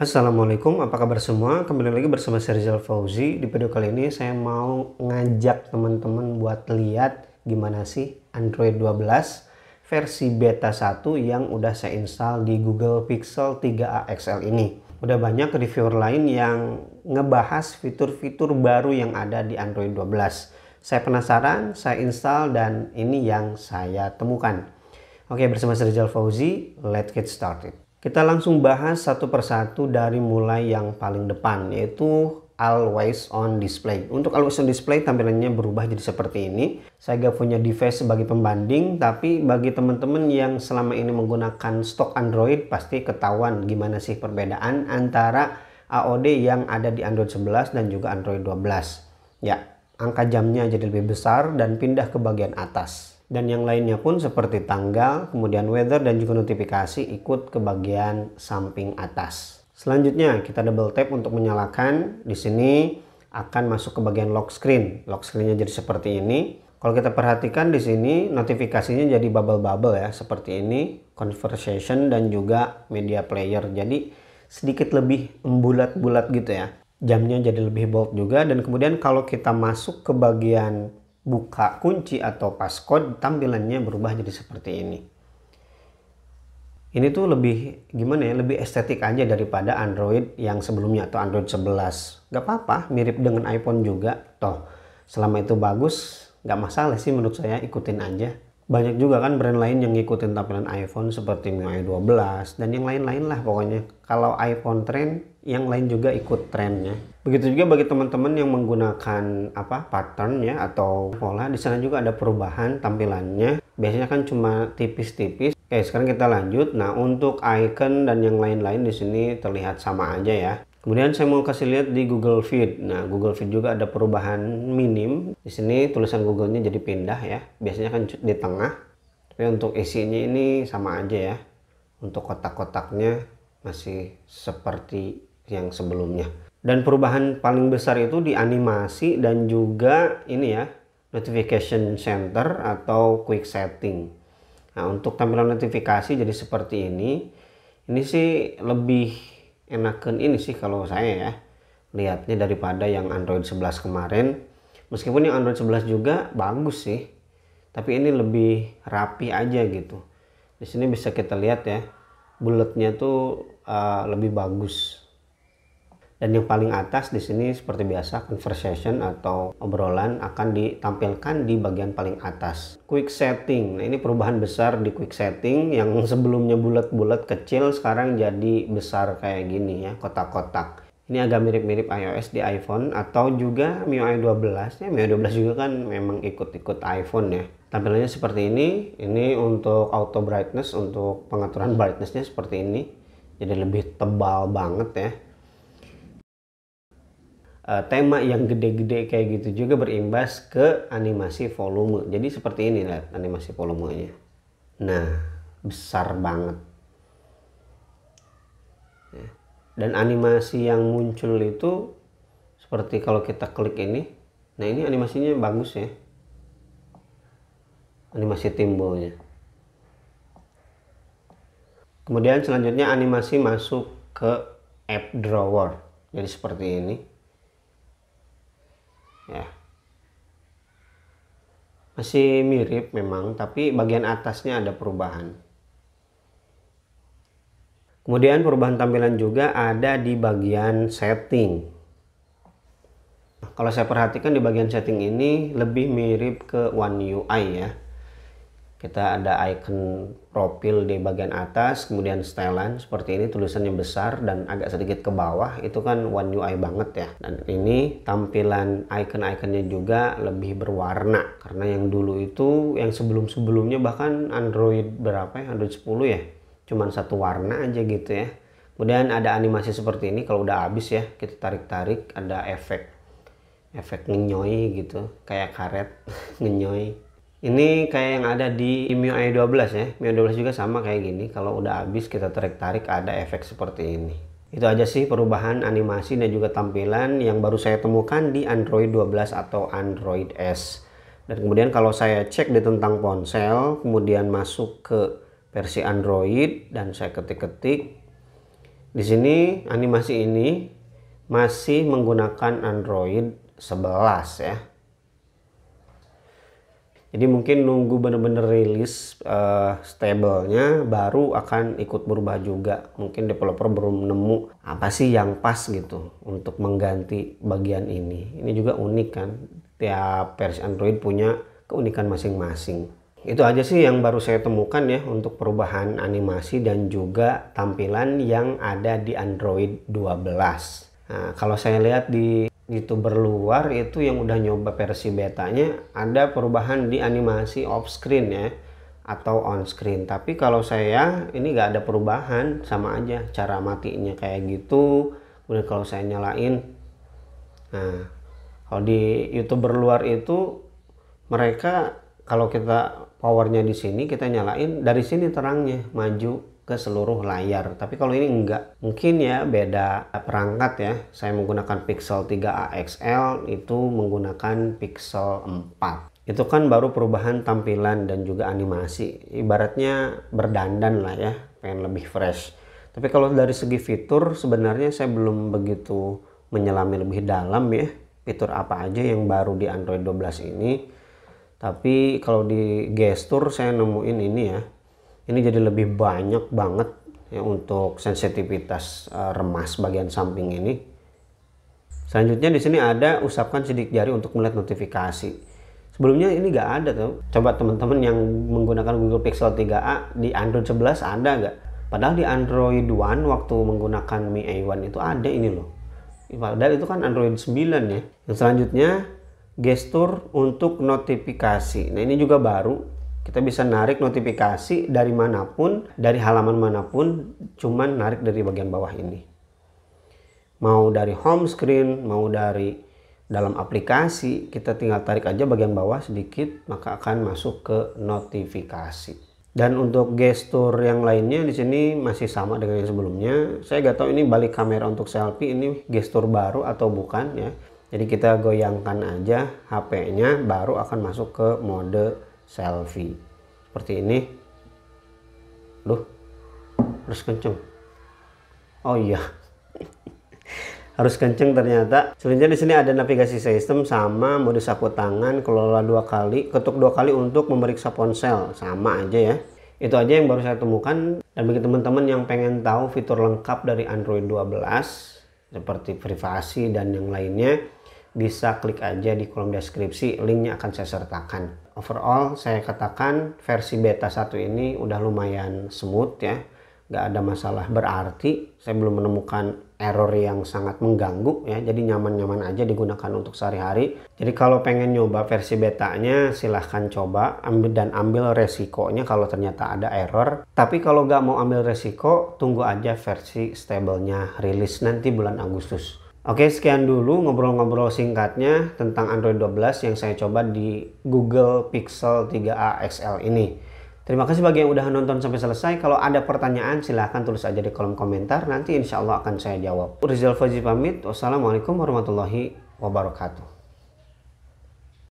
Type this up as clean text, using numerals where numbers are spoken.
Assalamualaikum, apa kabar semua? Kembali lagi bersama saya Rizal Fauzi. Di video kali ini saya mau ngajak teman-teman buat lihat gimana sih Android 12 versi beta 1 yang udah saya install di Google Pixel 3a XL ini. Udah banyak reviewer lain yang ngebahas fitur-fitur baru yang ada di Android 12. Saya penasaran, saya install dan ini yang saya temukan. Oke, bersama saya Rizal Fauzi, let's get started. Kita langsung bahas satu persatu dari mulai yang paling depan, yaitu Always On Display. Untuk Always On Display tampilannya berubah jadi seperti ini. Saya gak punya device sebagai pembanding, tapi bagi teman-teman yang selama ini menggunakan stok Android, pasti ketahuan gimana sih perbedaan antara AOD yang ada di Android 11 dan juga Android 12. Ya, angka jamnya jadi lebih besar dan pindah ke bagian atas. Dan yang lainnya pun seperti tanggal, kemudian weather dan juga notifikasi ikut ke bagian samping atas. Selanjutnya kita double tap untuk menyalakan. Di sini akan masuk ke bagian lock screen. Lock screen-nya jadi seperti ini. Kalau kita perhatikan di sini notifikasinya jadi bubble-bubble ya, seperti ini, conversation dan juga media player. Jadi sedikit lebih membulat-bulat gitu ya. Jamnya jadi lebih bold juga, dan kemudian kalau kita masuk ke bagian buka kunci atau passcode, tampilannya berubah jadi seperti ini. Ini tuh lebih gimana ya, lebih estetik aja daripada Android yang sebelumnya atau Android 11. Gak apa-apa, mirip dengan iPhone juga. Toh selama itu bagus, gak masalah sih menurut saya, ikutin aja. Banyak juga kan brand lain yang ngikutin tampilan iPhone seperti MIUI 12 dan yang lain-lain lah pokoknya. Kalau iPhone tren, yang lain juga ikut trennya. Begitu juga bagi teman-teman yang menggunakan pattern ya atau pola, di sana juga ada perubahan tampilannya. Biasanya kan cuma tipis-tipis. Oke, sekarang kita lanjut. Nah, untuk icon dan yang lain-lain di sini terlihat sama aja ya. Kemudian saya mau kasih lihat di Google Feed. Nah, Google Feed juga ada perubahan minim. Di sini tulisan Google-nya jadi pindah ya. Biasanya kan di tengah. Tapi untuk isinya ini sama aja ya. Untuk kotak-kotaknya masih seperti yang sebelumnya. Dan perubahan paling besar itu di animasi dan juga ini ya, notification center atau quick setting. Nah, untuk tampilan notifikasi jadi seperti ini. Ini sih lebih enakan ini sih kalau saya ya, lihatnya daripada yang Android 11 kemarin. Meskipun yang Android 11 juga bagus sih, tapi ini lebih rapi aja gitu. Di sini bisa kita lihat ya, bulletnya tuh lebih bagus. Dan yang paling atas di sini seperti biasa conversation atau obrolan akan ditampilkan di bagian paling atas. Quick setting. Nah, ini perubahan besar di quick setting, yang sebelumnya bulat-bulat kecil sekarang jadi besar kayak gini ya, kotak-kotak. Ini agak mirip-mirip iOS di iPhone atau juga MIUI 12 ya. MIUI 12 juga kan memang ikut-ikut iPhone ya. Tampilannya seperti ini. Ini untuk auto brightness, untuk pengaturan brightnessnya seperti ini. Jadi lebih tebal banget ya. Tema yang gede-gede kayak gitu juga berimbas ke animasi volume. Jadi seperti ini, lihat animasi volumenya. Nah, besar banget. Dan animasi yang muncul itu seperti kalau kita klik ini. Nah, ini animasinya bagus ya. Animasi timbalnya. Kemudian selanjutnya animasi masuk ke app drawer. Jadi seperti ini. Ya, masih mirip memang, tapi bagian atasnya ada perubahan. Kemudian perubahan tampilan juga ada di bagian setting. Kalau saya perhatikan di bagian setting ini lebih mirip ke One UI ya. Kita ada icon profil di bagian atas, kemudian stylean seperti ini, tulisannya besar dan agak sedikit ke bawah, itu kan One UI banget ya. Dan ini tampilan icon-iconnya juga lebih berwarna, karena yang dulu itu, yang sebelum-sebelumnya bahkan Android berapa ya, Android 10 ya, cuman satu warna aja gitu ya. Kemudian ada animasi seperti ini, kalau udah habis ya, kita tarik-tarik, ada efek ngenyoy gitu, kayak karet ngenyoy. Ini kayak yang ada di MIUI 12 ya. MIUI 12 juga sama kayak gini. Kalau udah habis kita tarik-tarik ada efek seperti ini. Itu aja sih perubahan animasi dan juga tampilan yang baru saya temukan di Android 12 atau Android S. Dan kemudian kalau saya cek di tentang ponsel, kemudian masuk ke versi Android dan saya ketik-ketik, Di sini animasi ini masih menggunakan Android 11 ya. Jadi mungkin nunggu bener-bener rilis stablenya baru akan ikut berubah juga. Mungkin developer belum nemu apa sih yang pas gitu untuk mengganti bagian ini. Ini juga unik kan, tiap versi Android punya keunikan masing-masing. Itu aja sih yang baru saya temukan ya untuk perubahan animasi dan juga tampilan yang ada di Android 12. Nah, kalau saya lihat di YouTuber luar itu yang udah nyoba versi betanya ada perubahan di animasi off screen ya atau on screen, tapi kalau saya ini nggak ada perubahan, sama aja cara matinya kayak gitu. Kemudian kalau saya nyalain, nah kalau di YouTuber luar itu mereka kalau kita powernya di sini kita nyalain dari sini terangnya maju ke seluruh layar, tapi kalau ini enggak. Mungkin ya beda perangkat ya, saya menggunakan Pixel 3a XL, itu menggunakan Pixel 4. Itu kan baru perubahan tampilan dan juga animasi, ibaratnya berdandan lah ya, pengen lebih fresh. Tapi kalau dari segi fitur sebenarnya saya belum begitu menyelami lebih dalam ya fitur apa aja yang baru di Android 12 ini. Tapi kalau di gestur saya nemuin ini ya, ini jadi lebih banyak banget ya untuk sensitivitas remas bagian samping ini. Selanjutnya di sini ada usapkan sidik jari untuk melihat notifikasi. Sebelumnya ini nggak ada tuh. Coba teman-teman yang menggunakan Google Pixel 3a di Android 11 ada nggak? Padahal di Android One waktu menggunakan Mi A1 itu ada ini loh. Padahal itu kan Android 9 ya. Yang selanjutnya gestur untuk notifikasi. Nah ini juga baru. Kita bisa narik notifikasi dari manapun, dari halaman manapun, cuman narik dari bagian bawah ini. Mau dari home screen, mau dari dalam aplikasi, kita tinggal tarik aja bagian bawah sedikit, maka akan masuk ke notifikasi. Dan untuk gestur yang lainnya di sini masih sama dengan yang sebelumnya. Saya nggak tahu ini balik kamera untuk selfie, ini gestur baru atau bukan ya. Jadi kita goyangkan aja HP-nya, baru akan masuk ke mode selfie seperti ini. Duh, harus kenceng. Oh iya, harus kenceng ternyata. Selanjutnya di sini ada navigasi sistem sama mode sapu tangan, kelola 2 kali, ketuk 2 kali untuk memeriksa ponsel, sama aja ya. Itu aja yang baru saya temukan. Dan bagi teman-teman yang pengen tahu fitur lengkap dari Android 12 seperti privasi dan yang lainnya, bisa klik aja di kolom deskripsi, linknya akan saya sertakan. Overall saya katakan versi beta 1 ini udah lumayan smooth ya, nggak ada masalah berarti. Saya belum menemukan error yang sangat mengganggu ya, jadi nyaman-nyaman aja digunakan untuk sehari-hari. Jadi kalau pengen nyoba versi betanya silahkan coba, ambil resikonya kalau ternyata ada error. Tapi kalau nggak mau ambil resiko, tunggu aja versi stablenya rilis nanti bulan Agustus. Oke, sekian dulu ngobrol-ngobrol singkatnya tentang Android 12 yang saya coba di Google Pixel 3a XL ini. Terima kasih bagi yang udah nonton sampai selesai. Kalau ada pertanyaan silahkan tulis aja di kolom komentar. Nanti insya Allah akan saya jawab. Rizal Fauzi pamit. Wassalamualaikum warahmatullahi wabarakatuh.